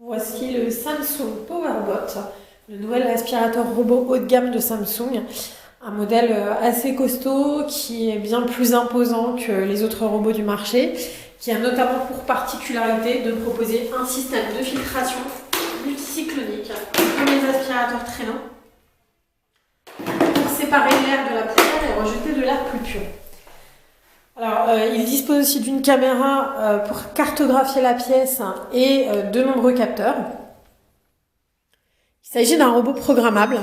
Voici le Samsung PowerBot, le nouvel aspirateur robot haut de gamme de Samsung. Un modèle assez costaud qui est bien plus imposant que les autres robots du marché, qui a notamment pour particularité de proposer un système de filtration multicyclonique comme les aspirateurs traînants pour séparer l'air de la poussière et rejeter de l'air plus pur. Alors, il dispose aussi d'une caméra pour cartographier la pièce et de nombreux capteurs. Il s'agit d'un robot programmable.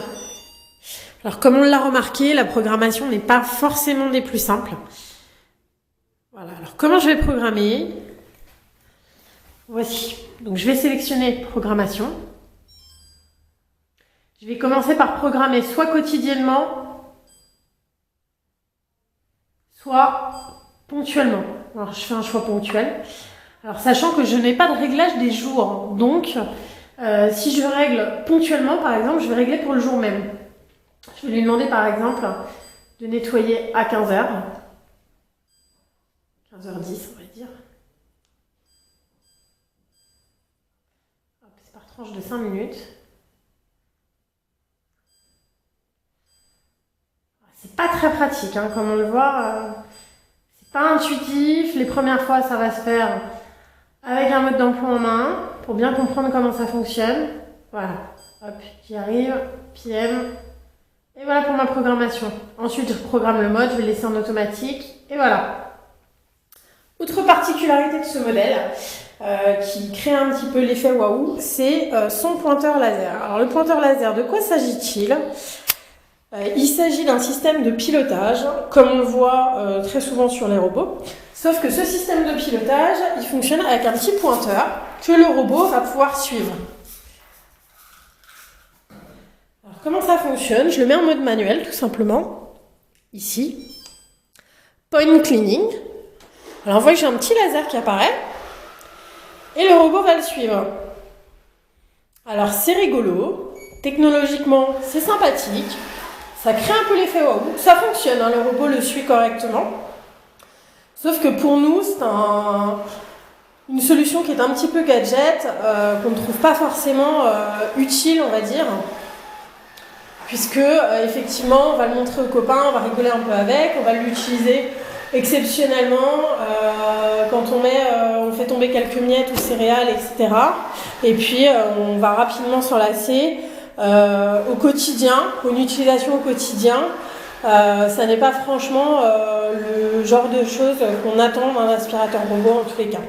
Alors, comme on l'a remarqué, la programmation n'est pas forcément des plus simples. Voilà, alors comment je vais programmer? Voici. Donc, je vais sélectionner programmation. Je vais commencer par programmer soit quotidiennement, soit ponctuellement. Alors, je fais un choix ponctuel. Alors, sachant que je n'ai pas de réglage des jours. Donc, si je règle ponctuellement, par exemple, je vais régler pour le jour même. Je vais lui demander, par exemple, de nettoyer à 15h. 15h10, on va dire. C'est par tranche de 5 minutes. C'est pas très pratique, hein, comme on le voit. C'est pas intuitif. Les premières fois, ça va se faire avec un mode d'emploi en main pour bien comprendre comment ça fonctionne. Voilà. Hop, j'y arrive. PM. Et voilà pour ma programmation. Ensuite, je programme le mode, je vais le laisser en automatique. Et voilà. Autre particularité de ce modèle qui crée un petit peu l'effet waouh, c'est son pointeur laser. Alors, le pointeur laser, de quoi s'agit-il ? Il s'agit d'un système de pilotage, comme on le voit très souvent sur les robots. Sauf que ce système de pilotage, il fonctionne avec un petit pointeur que le robot va pouvoir suivre. Alors, comment ça fonctionne? Je le mets en mode manuel, tout simplement. Ici. Point cleaning. Alors, on voit que j'ai un petit laser qui apparaît. Et le robot va le suivre. Alors, c'est rigolo. Technologiquement, c'est sympathique. Ça crée un peu l'effet waouh. Ça fonctionne, hein, le robot le suit correctement. Sauf que pour nous, c'est une solution qui est un petit peu gadget, qu'on ne trouve pas forcément utile, on va dire. Puisque, effectivement, on va le montrer aux copains, on va rigoler un peu avec, on va l'utiliser exceptionnellement quand on fait tomber quelques miettes ou céréales, etc. Et puis, on va rapidement s'enlacer. Au quotidien, une utilisation au quotidien, ça n'est pas franchement le genre de choses qu'on attend d'un aspirateur robot en tous les cas.